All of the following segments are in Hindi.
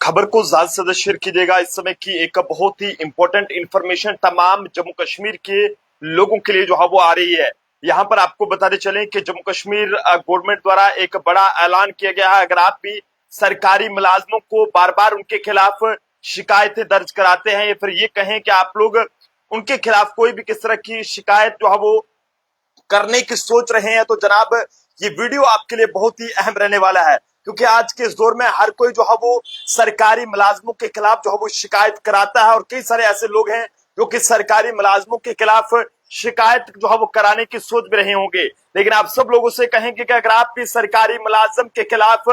खबर को ज्यादा से ज्यादा शेयर कीजिएगा। इस समय की एक बहुत ही इंपॉर्टेंट इंफॉर्मेशन तमाम जम्मू कश्मीर के लोगों के लिए जो है वो आ रही है। यहाँ पर आपको बताते चलें कि जम्मू कश्मीर गवर्नमेंट द्वारा एक बड़ा ऐलान किया गया है। अगर आप भी सरकारी मुलाजमों को बार बार उनके खिलाफ शिकायतें दर्ज कराते हैं या फिर ये कहें कि आप लोग उनके खिलाफ कोई भी किस तरह की शिकायत जो है वो करने की सोच रहे हैं, तो जनाब ये वीडियो आपके लिए बहुत ही अहम रहने वाला है, क्योंकि आज के इस दौर में हर कोई जो है वो सरकारी मुलाजमों के खिलाफ जो है वो शिकायत कराता है। और कई सारे ऐसे लोग हैं जो कि सरकारी मुलाजमों के खिलाफ शिकायत जो है वो कराने की सोच भी रहे होंगे। लेकिन आप सब लोगों से कहेंगे कि अगर आप भी सरकारी मुलाजम के खिलाफ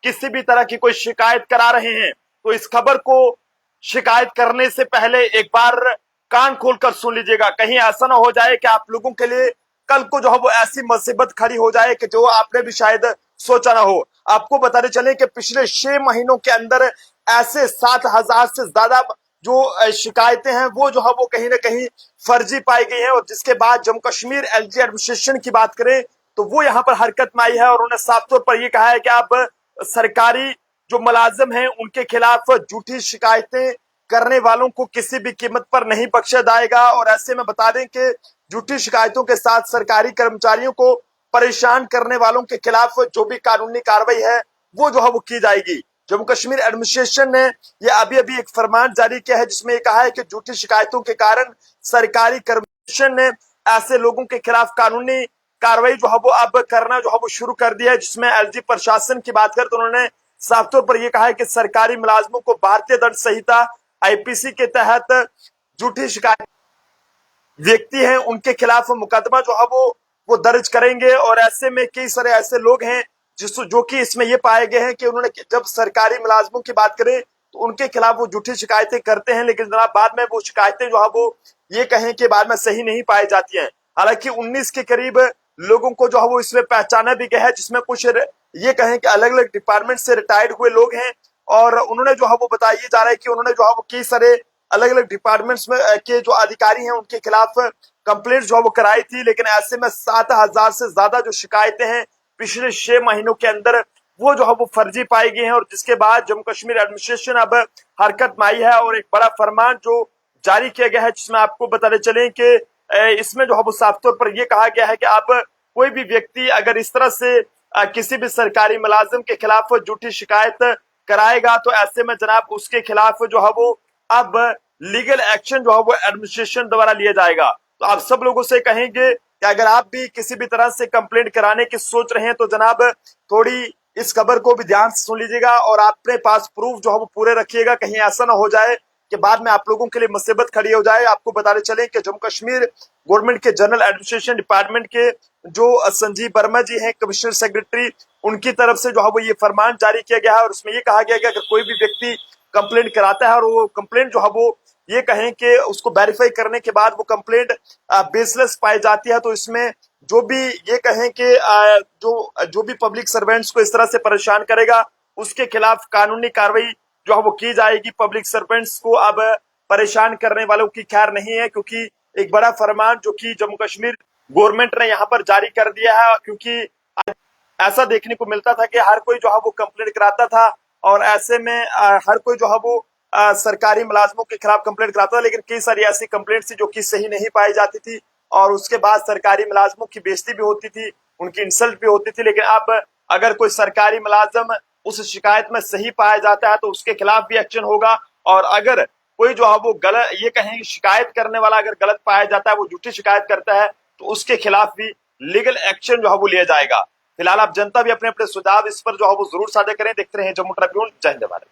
किसी भी तरह की कोई शिकायत करा रहे हैं, तो इस खबर को शिकायत करने से पहले एक बार कान खोलकर सुन लीजिएगा। कहीं ऐसा ना हो जाए कि आप लोगों के लिए कल को जो है वो ऐसी मुसीबत खड़ी हो जाए कि जो आपने भी शायद सोचा ना हो। आपको बताते चले कि पिछले 6 महीनों के अंदर ऐसे 7,000 से ज्यादा जो शिकायतें हैं वो जो है वो कहीं ना कहीं फर्जी पाई गई हैं। और जिसके बाद जम्मू कश्मीर एलजी एडमिनिस्ट्रेशन की बात करें तो वो यहाँ पर हरकत में आई है और उन्होंने साफ तौर पर ये कहा है कि आप सरकारी जो मुलाजिम हैं उनके खिलाफ झूठी शिकायतें करने वालों को किसी भी कीमत पर नहीं बख्शा जाएगा। और ऐसे में बता दें कि झूठी शिकायतों के साथ सरकारी कर्मचारियों को परेशान करने वालों के खिलाफ जो भी कानूनी कार्रवाई है वो जो है वो की जाएगी। जम्मू कश्मीर एडमिनिस्ट्रेशन ने ये अभी एक फरमान जारी किया है जिसमें ये कहा है कि झूठी शिकायतों के कारण सरकारी कर्मचारियों ने ऐसे लोगों के खिलाफ कानूनी कार्रवाई जो है वो अब करना जो है वो शुरू कर दिया है। जिसमें एलजी प्रशासन की बात करें तो उन्होंने साफ तौर पर यह कहा है कि सरकारी मुलाजमों को भारतीय दंड संहिता आईपीसी के तहत झूठी शिकायत व्यक्ति हैं उनके खिलाफ मुकदमा जो है वो दर्ज करेंगे। और ऐसे में कई सारे ऐसे लोग हैं जो कि इसमें ये पाए गए हैं कि उन्होंने जब सरकारी मुलाजमों की बात करें तो उनके खिलाफ वो झूठी शिकायतें करते हैं, लेकिन जनाब बाद में वो शिकायतें जो है वो ये कहें कि बाद में सही नहीं पाई जाती हैं। हालांकि 19 के करीब लोगों को जो है वो इसमें पहचाना भी गया है, जिसमें कुछ ये कहें कि अलग अलग डिपार्टमेंट से रिटायर्ड हुए लोग हैं। और उन्होंने जो है वो बताया जा रहा है कि उन्होंने जो है वो कई सारे अलग अलग डिपार्टमेंट्स में के जो अधिकारी हैं उनके खिलाफ कंप्लेंट जो है वो कराई थी। लेकिन ऐसे में 7,000 से ज्यादा जो शिकायतें हैं पिछले 6 महीनों के अंदर वो जो है वो फर्जी पाई गई हैं। और जिसके बाद जम्मू कश्मीर एडमिनिस्ट्रेशन अब हरकत में आई है और एक बड़ा फरमान जो जारी किया गया है, जिसमें आपको बताते चले कि इसमें जो है वो साफ तौर पर यह कहा गया है कि आप कोई भी व्यक्ति अगर इस तरह से किसी भी सरकारी मुलाजिम के खिलाफ झूठी शिकायत कराएगा तो ऐसे में जनाब उसके खिलाफ जो है वो अब लीगल एक्शन जो है वो एडमिनिस्ट्रेशन द्वारा लिया जाएगा। तो आप सब लोगों से कहेंगे कि अगर आप भी किसी भी तरह से कंप्लेंट कराने की सोच रहे हैं तो जनाब थोड़ी इस खबर को भी ध्यान से सुन लीजिएगा और अपने पास प्रूफ जो है वो पूरे रखिएगा। कहीं ऐसा ना हो जाए कि बाद में आप लोगों के लिए मुसीबत खड़ी हो जाए। आपको बताते चलें कि जम्मू कश्मीर गवर्नमेंट के जनरल एडमिनिस्ट्रेशन डिपार्टमेंट के जो संजीव वर्मा जी हैं कमिश्नर सेक्रेटरी, उनकी तरफ से जो है वो ये फरमान जारी किया गया है। और उसमें ये कहा गया है कि अगर कोई भी व्यक्ति कंप्लेंट कराता है और वो कंप्लेंट जो है वो ये कहें कि उसको वेरीफाई करने के बाद वो कंप्लेंट बेसलेस पाई जाती है, तो इसमें जो भी ये कहें कि जो भी पब्लिक सर्वेंट्स को इस तरह से परेशान करेगा उसके खिलाफ कानूनी कार्रवाई जो है वो की जाएगी। पब्लिक सर्वेंट्स को अब परेशान करने वालों की खैर नहीं है, क्योंकि एक बड़ा फरमान जो कि जम्मू कश्मीर गवर्नमेंट ने यहाँ पर जारी कर दिया है। क्योंकि ऐसा देखने को मिलता था कि हर कोई जो है वो कंप्लेंट कराता था और ऐसे में हर कोई जो है वो सरकारी मुलाजमों के खिलाफ कंप्लेंट कराता था, लेकिन कई सारी ऐसी कंप्लेंट थी जो कि सही नहीं पाई जाती थी और उसके बाद सरकारी मुलाजमों की बेइज्जती भी होती थी, उनकी इंसल्ट भी होती थी। लेकिन अब अगर कोई सरकारी मुलाजम उस शिकायत में सही पाया जाता है तो उसके खिलाफ भी एक्शन होगा। और अगर कोई जो है वो गलत ये कहें शिकायत करने वाला अगर गलत पाया जाता है, वो झूठी शिकायत करता है, तो उसके खिलाफ भी लीगल एक्शन जो है वो लिया जाएगा। फिलहाल आप जनता भी अपने अपने सुझाव इस पर जो है वो जरूर साझा करें। देखते रहे जम्मू ट्रिब्यून। जय हिंद भारत।